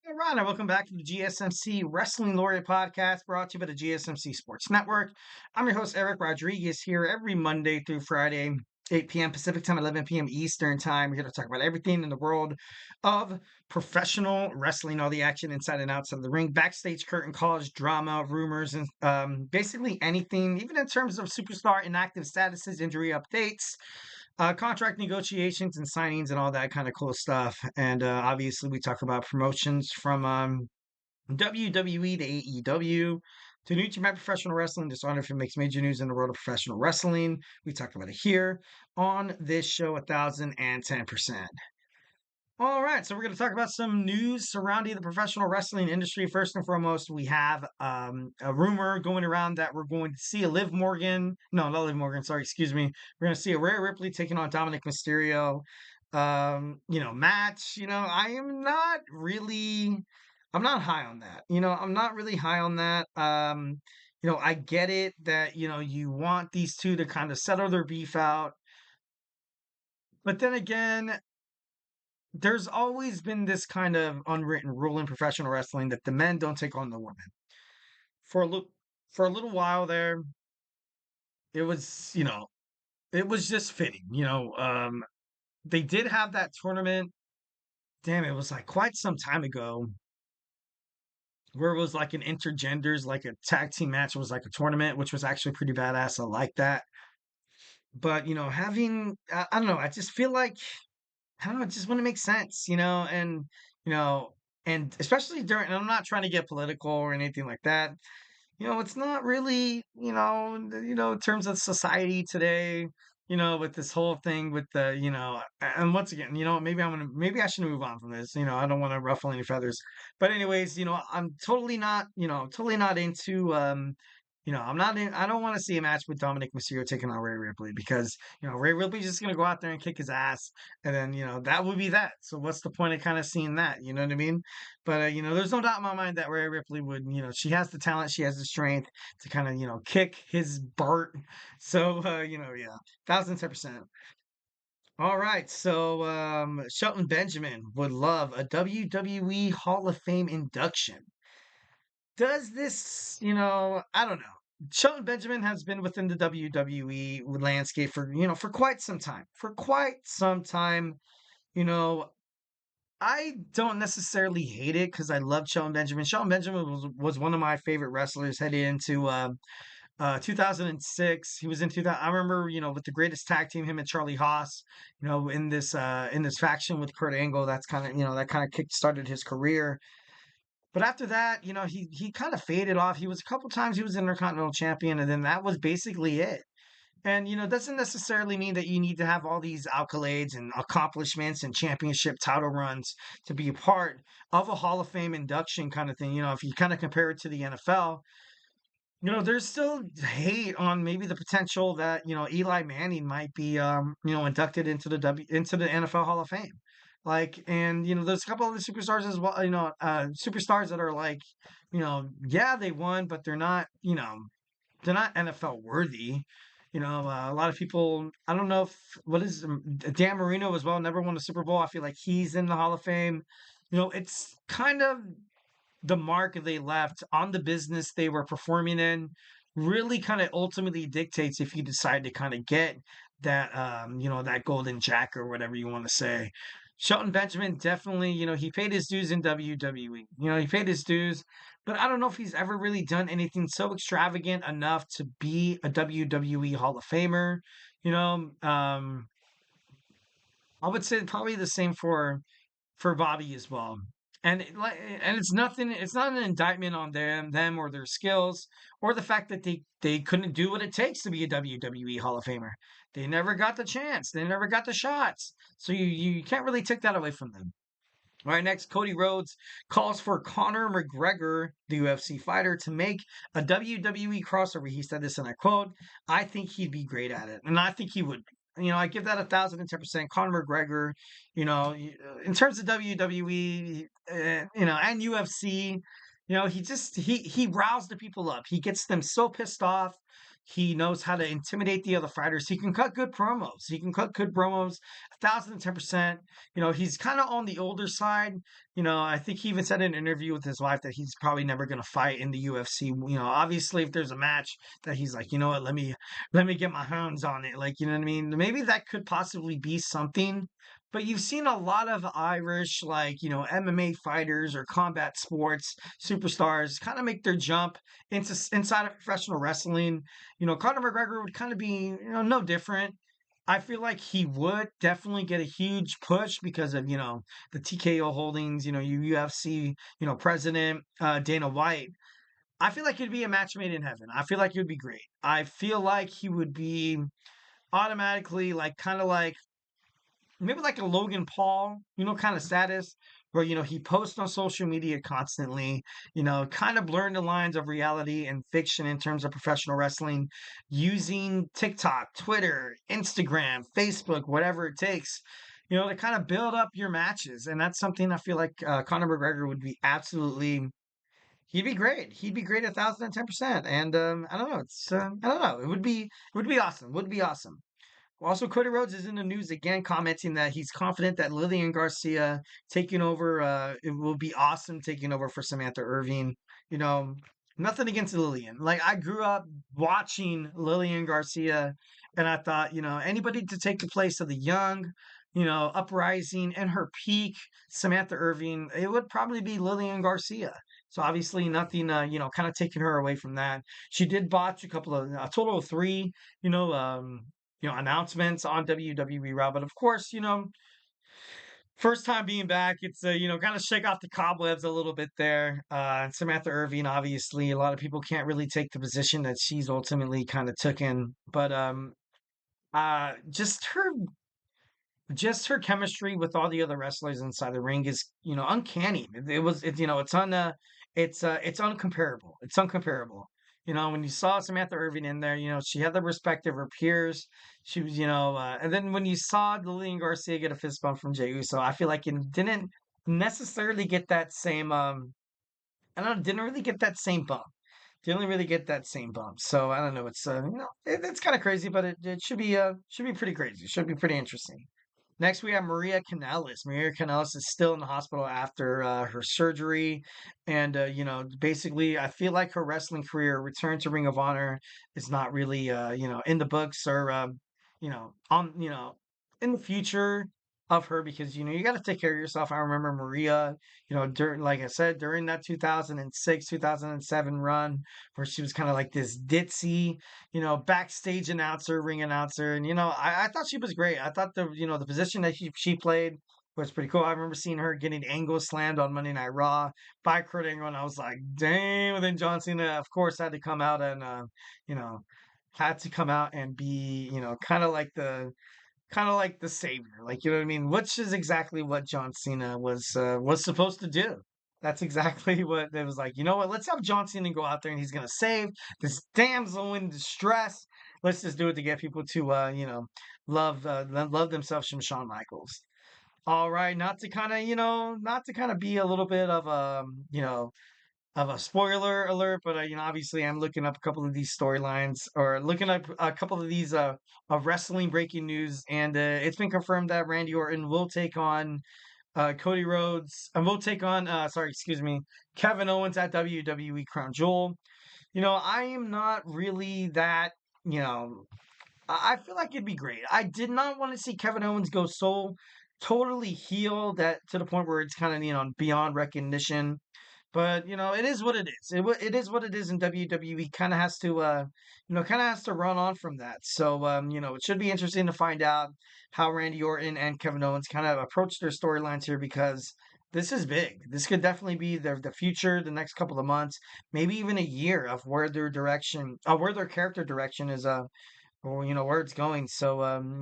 Hey, Ron, and welcome back to the GSMC Wrestling Laureate podcast brought to you by the GSMC Sports Network. I'm your host, Eric Rodriguez, here every Monday through Friday, 8 p.m. Pacific Time, 11 p.m. Eastern Time. We're here to talk about everything in the world of professional wrestling, all the action inside and outside of the ring, backstage curtain calls, drama, rumors, and basically anything, even in terms of superstar inactive statuses, injury updates, contract negotiations and signings and all that kind of cool stuff. And obviously, we talk about promotions from WWE to AEW to New Japan Professional Wrestling. Dishonor if it makes major news in the world of professional wrestling. We talk about it here on this show, 1010%. All right, so we're going to talk about some news surrounding the professional wrestling industry. First and foremost, we have a rumor going around that we're going to see a Liv Morgan, no, not Liv Morgan, sorry, excuse me. We're going to see a Rhea Ripley taking on Dominic Mysterio, match. I'm not high on that. I'm not really high on that. I get it that, you want these two to kind of settle their beef out. But then again, there's always been this kind of unwritten rule in professional wrestling that the men don't take on the women. For a little for a little while there, it was, it was just fitting. They did have that tournament. Damn, it was like quite some time ago where it was like an intergenders, like a tag team match was like a tournament, which was actually pretty badass. I like that. But having I don't know, I just feel like I don't know, it just wouldn't make sense, you know, and especially during, and I'm not trying to get political or anything like that. It's not really, in terms of society today, with this whole thing with the, and once again, maybe I should move on from this. I don't want to ruffle any feathers. But anyways, I'm totally not into, I don't want to see a match with Dominic Mysterio taking on Ray Ripley because, Ray Ripley's just going to go out there and kick his ass. And then, that would be that. So what's the point of kind of seeing that? You know what I mean? But, there's no doubt in my mind that Ray Ripley would, she has the talent, she has the strength to kind of, kick his Bart. So, yeah, 1010%. All right. So, Shelton Benjamin would love a WWE Hall of Fame induction. Does this, I don't know. Shelton Benjamin has been within the WWE landscape for, for quite some time. For quite some time, you know, I don't necessarily hate it because I love Shelton Benjamin. Shelton Benjamin was one of my favorite wrestlers heading into 2006. He was in 2000. I remember, with the greatest tag team, him and Charlie Haas, in this faction with Kurt Angle. That's kind of, that kind of kick started his career. But after that, he kind of faded off. He was a couple times he was Intercontinental Champion, and then that was basically it. And doesn't necessarily mean that you need to have all these accolades and accomplishments and championship title runs to be a part of a Hall of Fame induction kind of thing. If you kind of compare it to the NFL, there's still hate on maybe the potential that Eli Manning might be inducted into the NFL Hall of Fame. Like, and there's a couple of the superstars as well. Superstars that are like, yeah, they won, but they're not NFL worthy. A lot of people. I don't know if what is Dan Marino as well. Never won a Super Bowl. I feel like he's in the Hall of Fame. It's kind of the mark they left on the business they were performing in really kind of ultimately dictates if you decide to kind of get that that golden jack or whatever you want to say. Shelton Benjamin definitely, he paid his dues in WWE. He paid his dues, but I don't know if he's ever really done anything so extravagant enough to be a WWE Hall of Famer. You know, um, I would say probably the same for Bobby as well. And it's nothing. It's not an indictment on them or their skills or the fact that they couldn't do what it takes to be a WWE Hall of Famer. They never got the chance. They never got the shots. So you can't really take that away from them. All right, next, Cody Rhodes calls for Conor McGregor, the UFC fighter, to make a WWE crossover. He said this, and I quote, I think he'd be great at it. And I think he would be. I give that 1010%. Conor McGregor, in terms of WWE, and UFC, he riles the people up. He gets them so pissed off. He knows how to intimidate the other fighters. He can cut good promos. He can cut good promos, 1,010%. He's kind of on the older side. I think he even said in an interview with his wife that he's probably never going to fight in the UFC. Obviously, if there's a match that he's like, you know what, let me get my hands on it. Like, you know what I mean? Maybe that could possibly be something. But you've seen a lot of Irish, like, MMA fighters or combat sports superstars kind of make their jump inside of professional wrestling. Conor McGregor would kind of be, no different. I feel like he would definitely get a huge push because of, the TKO holdings, UFC, president Dana White. I feel like it'd be a match made in heaven. I feel like it would be great. I feel like he would be automatically like kind of like maybe like a Logan Paul, kind of status where, he posts on social media constantly, kind of blurring the lines of reality and fiction in terms of professional wrestling using TikTok, Twitter, Instagram, Facebook, whatever it takes, to kind of build up your matches. And that's something I feel like Conor McGregor would be absolutely. He'd be great. He'd be great 1,010%. And I don't know. I don't know. It would be awesome. Would be awesome. Also, Cody Rhodes is in the news again, commenting that he's confident that Lillian Garcia taking over, it will be awesome taking over for Samantha Irving. You know, Nothing against Lillian. Like, I grew up watching Lillian Garcia, and I thought, anybody to take the place of the young, uprising and her peak Samantha Irving, it would probably be Lillian Garcia. So obviously nothing, kind of taking her away from that. She did botch a total of three, you know, um, announcements on WWE Raw. But of course, first time being back, it's kind of shake off the cobwebs a little bit there. Samantha Irving, obviously, a lot of people can't really take the position that she's ultimately kind of taken, but just her chemistry with all the other wrestlers inside the ring is, uncanny. It's uncomparable. It's uncomparable. When you saw Samantha Irving in there, she had the respect of her peers. She was, and then when you saw Lillian Garcia get a fist bump from Jey Uso, I feel like it didn't necessarily get that same, I don't know, didn't really get that same bump. Didn't really get that same bump. So I don't know. It's kind of crazy, but it should be pretty crazy. Should be pretty interesting. Next, we have Maria Kanellis. Maria Kanellis is still in the hospital after her surgery. And, basically, I feel like her wrestling career, return to Ring of Honor, is not really, in the books or, in the future of her because, you got to take care of yourself. I remember Maria, during, like I said, during that 2006, 2007 run where she was kind of like this ditzy, backstage announcer, ring announcer. And, I thought she was great. I thought the position that she played was pretty cool. I remember seeing her getting angle slammed on Monday Night Raw by Kurt Angle. And I was like, damn. And then John Cena, of course, had to come out and, you know, be, kind of like the savior, like you know what I mean, which is exactly what John Cena was supposed to do. That's exactly what it was like. You know what? Let's have John Cena go out there and he's gonna save this damsel in distress. Let's just do it to get people to love themselves from Shawn Michaels. All right, not to kind of be a little bit of a spoiler alert, but obviously I'm looking up a couple of these storylines or looking up a couple of these of wrestling breaking news, and it's been confirmed that Randy Orton will take on Cody Rhodes and will take on sorry, excuse me, Kevin Owens at WWE Crown Jewel. I am not really that, you know, I feel like it'd be great. I did not want to see Kevin Owens go so totally heel that to the point where it's kind of, beyond recognition. But it is what it is. It is what it is, and WWE kind of has to, run on from that. So, it should be interesting to find out how Randy Orton and Kevin Owens kind of approach their storylines here because this is big. This could definitely be the future, the next couple of months, maybe even a year of where their character direction is, or where it's going. So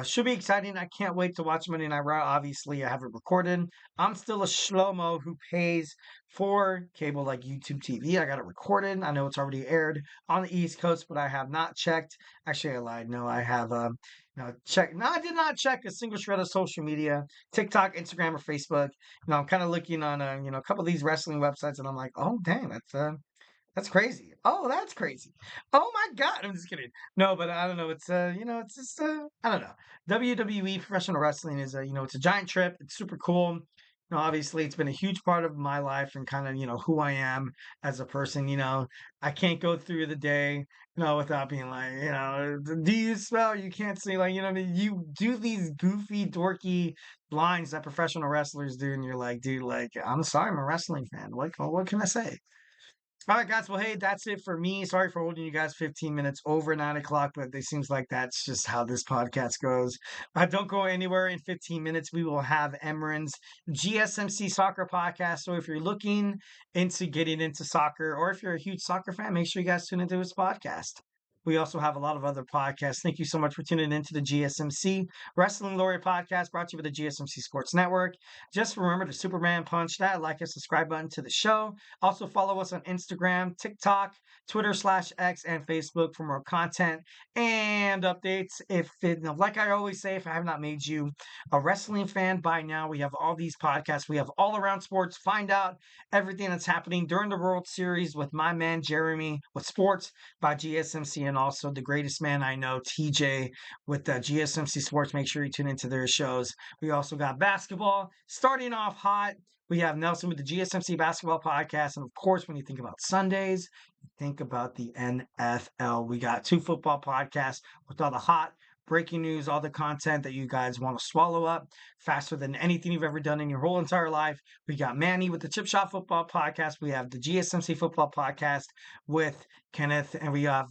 should be exciting. I can't wait to watch Monday Night Raw. Obviously, I have it recorded. I'm still a shlomo who pays for cable like YouTube TV. I got it recorded. I know it's already aired on the East Coast, but I have not checked. Actually, I lied. No, I have checked. No, I did not check a single shred of social media, TikTok, Instagram, or Facebook. I'm kind of looking on a couple of these wrestling websites, and I'm like, oh dang, That's crazy. Oh, that's crazy. Oh my God. I'm just kidding. No, but I don't know. It's it's just I don't know. WWE professional wrestling is it's a giant trip. It's super cool. Obviously it's been a huge part of my life and kind of, who I am as a person. I can't go through the day, without being like, do you smell? You can't see, like, what I mean? You do these goofy, dorky lines that professional wrestlers do, and you're like, dude, like, I'm sorry, I'm a wrestling fan. What can I say? All right, guys. Well, hey, that's it for me. Sorry for holding you guys 15 minutes over 9 o'clock, but it seems like that's just how this podcast goes. Don't go anywhere in 15 minutes. We will have Emran's GSMC Soccer podcast. So if you're looking into getting into soccer, or if you're a huge soccer fan, make sure you guys tune into his podcast. We also have a lot of other podcasts. Thank you so much for tuning into the GSMC Wrestling Laureate podcast brought to you by the GSMC Sports Network. Just remember to Superman punch that like and subscribe button to the show. Also, follow us on Instagram, TikTok, Twitter/X, and Facebook for more content and updates. Like I always say, if I have not made you a wrestling fan by now, we have all these podcasts. We have All Around Sports. Find out everything that's happening during the World Series with my man Jeremy with Sports by GSMC, and also the greatest man I know, TJ, with GSMC Sports. Make sure you tune into their shows. We also got basketball starting off hot. We have Nelson with the GSMC Basketball Podcast. And of course, when you think about Sundays, you think about the NFL. We got two football podcasts with all the hot breaking news, all the content that you guys want to swallow up faster than anything you've ever done in your whole entire life. We got Manny with the Chip Shot Football Podcast. We have the GSMC Football Podcast with Kenneth, and we have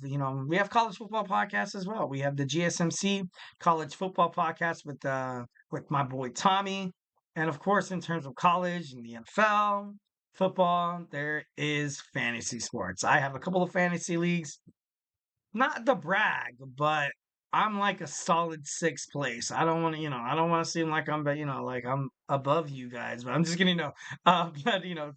college football podcasts as well. We have the GSMC College Football Podcast with my boy Tommy. And of course, in terms of college and the NFL, football, there is fantasy sports. I have a couple of fantasy leagues, not the brag, but I'm like a solid sixth place. I don't want to seem like like I'm above you guys, but I'm just kidding. No, but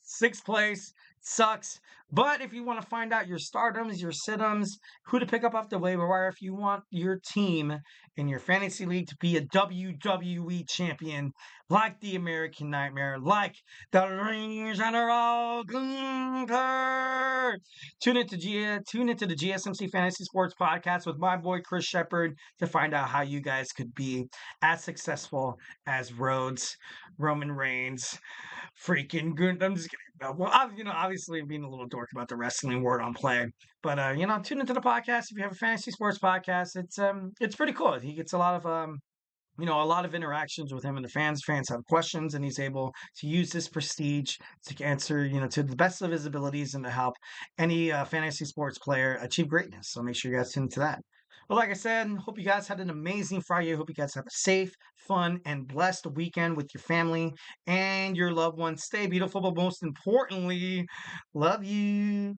sixth place sucks. But if you want to find out your stardoms, your situms, who to pick up off the waiver wire, if you want your team in your fantasy league to be a WWE champion, like the American Nightmare, like the Ring General Gunther, tune into the GSMC Fantasy Sports Podcast with my boy Chris Shepard to find out how you guys could be as successful as Rhodes, Roman Reigns, freaking Gunther. I'm just kidding. No, well, obviously being a little dork about the wrestling word on play, but tune into the podcast if you have a fantasy sports podcast. It's pretty cool. He gets a lot of interactions with him and the fans. Fans have questions, and he's able to use this prestige to answer, to the best of his abilities and to help any fantasy sports player achieve greatness. So make sure you guys tune into that. Well, like I said, hope you guys had an amazing Friday. Hope you guys have a safe, fun, and blessed weekend with your family and your loved ones. Stay beautiful, but most importantly, love you.